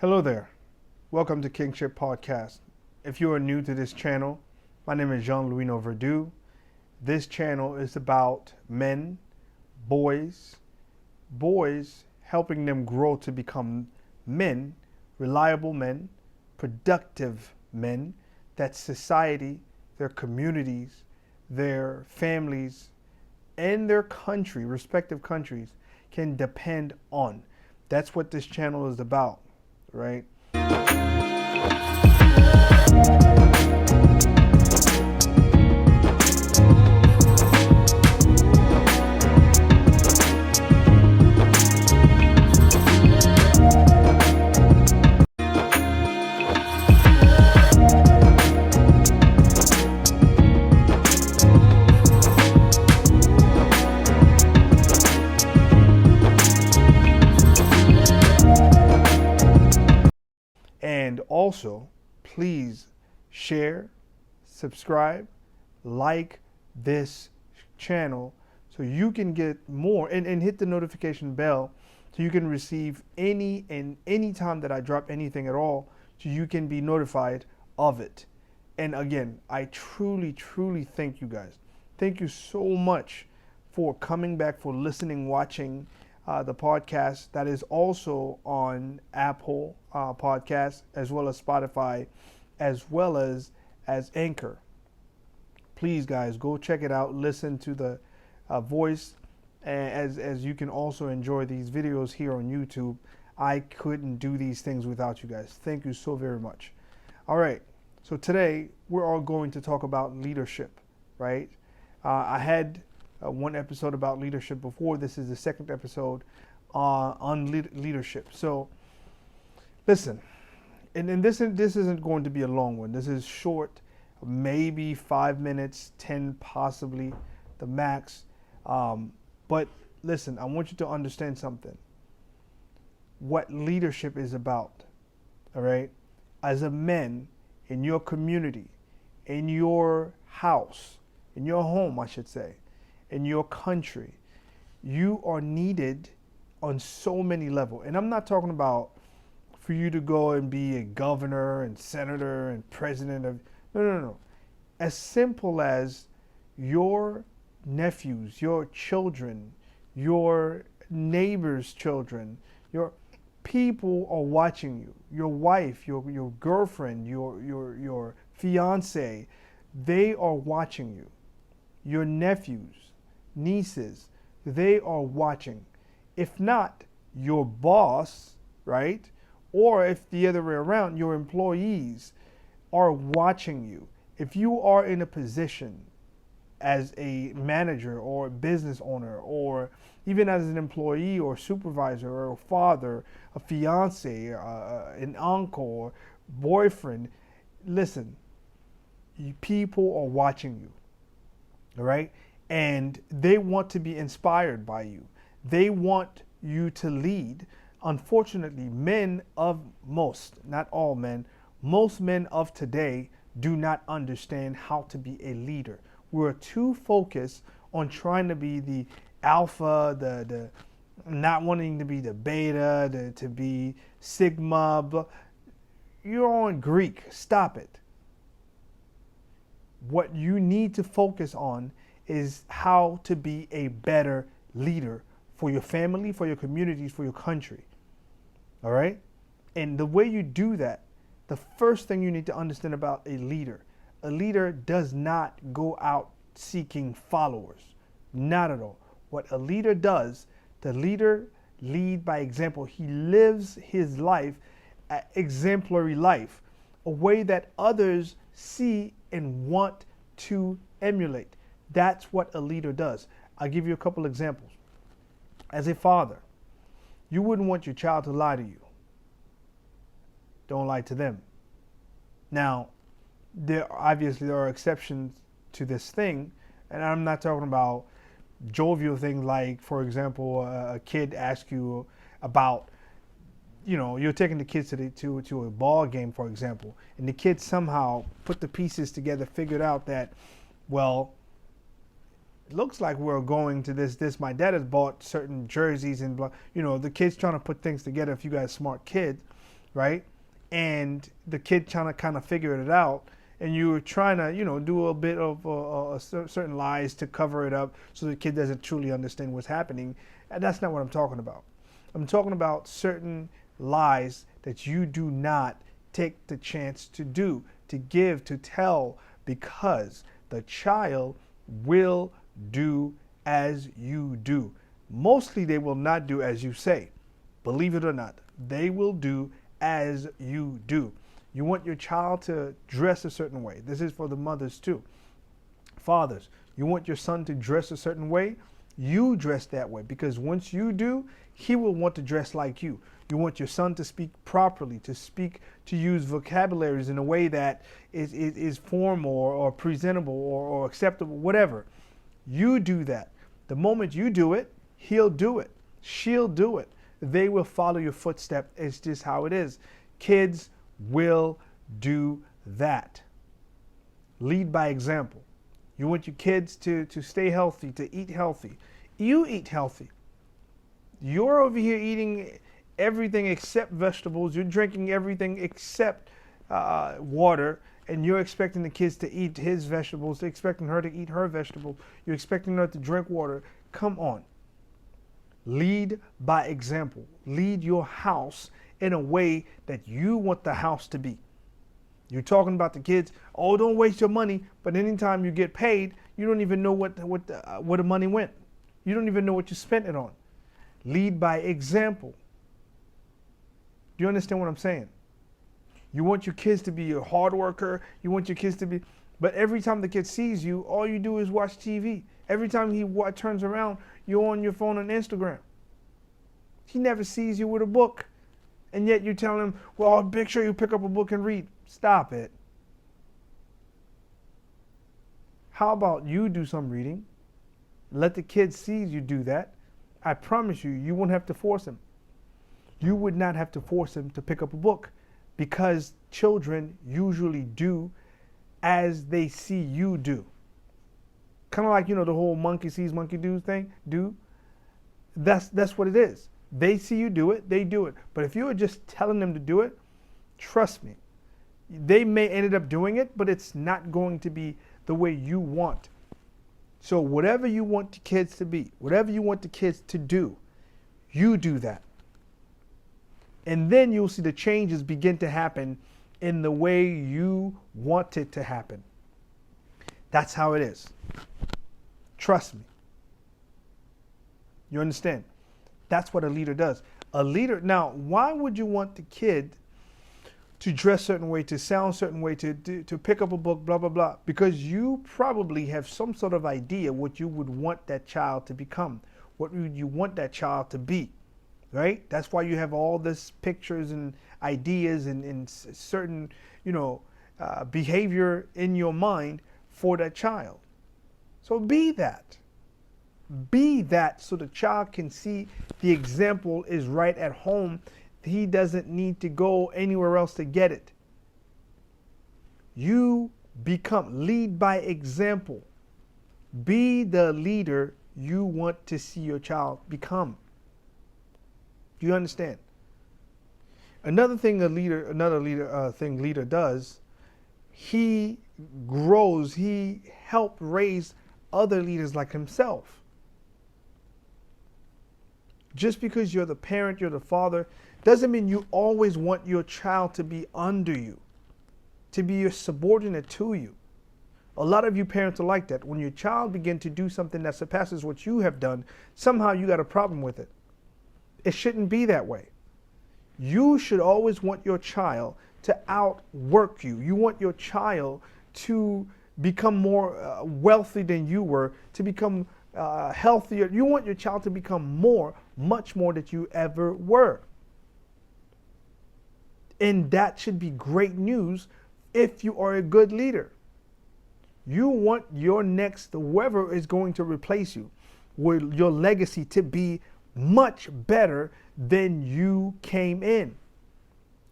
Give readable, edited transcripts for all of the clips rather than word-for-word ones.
Hello there. Welcome to Kingship Podcast. If you are new to this channel, my name is Jean-Louis Verdu. This channel is about men, boys helping them grow to become men, reliable men, productive men that society, their communities, their families, and their country, respective countries, can depend on. That's what this channel is about, right? And also, please share, subscribe, like this channel so you can get more and hit the notification bell so you can receive any time that I drop anything at all, so you can be notified of it. And again, I truly thank you guys. Thank you so much for coming back, for listening, watching the podcast that is also on Apple Podcasts, as well as Spotify, as well as Anchor. Please, guys, go check it out. Listen to the voice, as you can also enjoy these videos here on YouTube. I couldn't do these things without you guys. Thank you so very much. All right, so today we're all going to talk about leadership, right? I had one episode about leadership before. This is the second episode on leadership. So listen, and this isn't going to be a long one. This is short, maybe 5 minutes, 10 possibly the max. But listen, I want you to understand something. What leadership is about, all right? As a man in your community, in your house, in your home, I should say, in your country, you are needed on so many levels. And I'm not talking about for you to go and be a governor and senator and president of, no. As simple as your nephews, your children, your neighbors' children, your people are watching you. Your wife, your girlfriend, your fiance, they are watching you. Your nephews, nieces, they are watching. If not, your boss, right? Or if the other way around, your employees are watching you. If you are in a position as a manager or a business owner, or even as an employee or supervisor or a father, a fiance, an uncle, or boyfriend, listen, people are watching you, all right? And they want to be inspired by you. They want you to lead. Unfortunately, not all men, most men of today do not understand how to be a leader. We're too focused on trying to be the alpha, the not wanting to be the beta, to be sigma. You're on Greek. Stop it. What you need to focus on is how to be a better leader for your family, for your communities, for your country. All right? And the way you do that, the first thing you need to understand about a leader does not go out seeking followers. Not at all. What a leader does, the leader lead by example. He lives his life, exemplary life, a way that others see and want to emulate. That's what a leader does. I'll give you a couple examples. As a father, you wouldn't want your child to lie to you. Don't lie to them. Now, there are exceptions to this thing, and I'm not talking about jovial things like, for example, a kid asks you about, you're taking the kids to a ball game, for example, and the kids somehow put the pieces together, figured out that, well, it looks like we're going to this. My dad has bought certain jerseys and blah. The kids trying to put things together. If you guys smart kids, right? And the kid trying to kind of figure it out, and you were trying to, do a bit of certain lies to cover it up so the kid doesn't truly understand what's happening. And that's not what I'm talking about. I'm talking about certain lies that you do not take the chance to do, to give, to tell, because the child will do as you do. Mostly they will not do as you say. Believe it or not, they will do as you do. You want your child to dress a certain way. This is for the mothers too. Fathers, you want your son to dress a certain way, you dress that way, because once you do, he will want to dress like you. You want your son to speak properly, to use vocabularies in a way that is formal or presentable or acceptable, whatever. You do that. The moment you do it, he'll do it. She'll do it. They will follow your footstep. It's just how it is. Kids will do that. Lead by example. You want your kids to stay healthy, to eat healthy. You eat healthy. You're over here eating everything except vegetables. You're drinking everything except water, and you're expecting the kids to eat his vegetables. You're expecting her to eat her vegetables. You're expecting her to drink water. Come on. Lead by example. Lead your house in a way that you want the house to be. You're talking about the kids. Oh, don't waste your money. But anytime you get paid, you don't even know where the money went. You don't even know what you spent it on. Lead by example. Do you understand what I'm saying? You want your kids to be a hard worker. You want your kids to be, but every time the kid sees you, all you do is watch TV. Every time he turns around, you're on your phone on Instagram. He never sees you with a book. And yet you tell him, well, make sure you pick up a book and read. Stop it. How about you do some reading? Let the kid see you do that. I promise you, you won't have to force him. You would not have to force him to pick up a book, because children usually do as they see you do. Kind of like, the whole monkey sees, monkey do thing. That's what it is. They see you do it, they do it. But if you are just telling them to do it, trust me, they may end up doing it, but it's not going to be the way you want. So whatever you want the kids to be, whatever you want the kids to do, you do that. And then you'll see the changes begin to happen in the way you want it to happen. That's how it is. Trust me. You understand? That's what a leader does. A leader, now, why would you want the kid to dress a certain way, to sound a certain way, to pick up a book, blah, blah, blah? Because you probably have some sort of idea what you would want that child to become, what would you want that child to be, right? That's why you have all this pictures and ideas and certain, behavior in your mind for that child. So be that. Be that, so the child can see the example is right at home. He doesn't need to go anywhere else to get it. You lead by example. Be the leader you want to see your child become. Do you understand? Another thing leader does, he grows, he helps raise other leaders like himself. Just because you're the parent, you're the father, doesn't mean you always want your child to be under you, to be your subordinate to you. A lot of you parents are like that. When your child begins to do something that surpasses what you have done, somehow you got a problem with it. It shouldn't be that way. You should always want your child to outwork you. You want your child to become more wealthy than you were, to become healthier. You want your child to become much more than you ever were. And that should be great news if you are a good leader. You want your next, whoever is going to replace you, your legacy to be much better than you came in.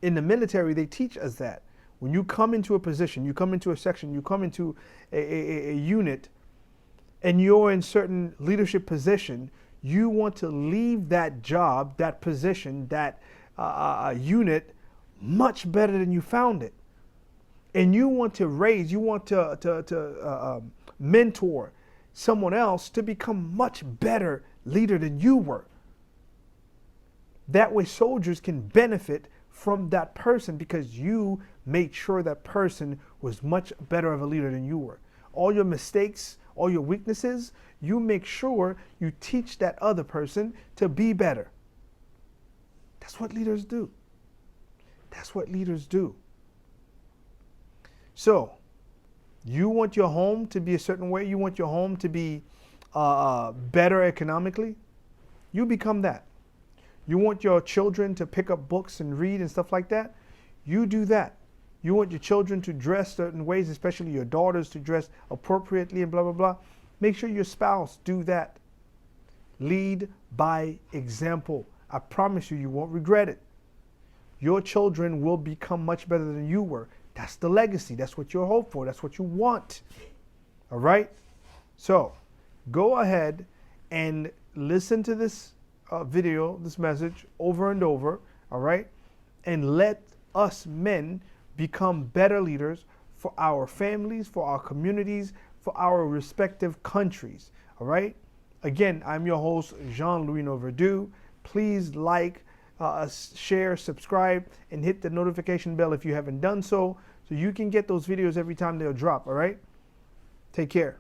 In the military, they teach us that. When you come into a position, you come into a section, you come into a unit, and you're in certain leadership position, you want to leave that job, that position, that unit much better than you found it. And you want to raise, you want to mentor someone else to become much better leader than you were. That way soldiers can benefit from that person because you made sure that person was much better of a leader than you were. All your mistakes, all your weaknesses, you make sure you teach that other person to be better. That's what leaders do. That's what leaders do. So, you want your home to be a certain way, you want your home to be better economically, you become that. You want your children to pick up books and read and stuff like that, you do that. You want your children to dress certain ways, especially your daughters to dress appropriately and blah, blah, blah. Make sure your spouse do that. Lead by example. I promise you, you won't regret it. Your children will become much better than you were. That's the legacy. That's what you hope for. That's what you want. All right? So, go ahead and listen to this video, this message over and over. All right? And let us men become better leaders for our families, for our communities, for our respective countries. All right? Again, I'm your host, Jean-Louis Noverdieu. Please like, share, subscribe, and hit the notification bell if you haven't done so you can get those videos every time they'll drop, all right? Take care.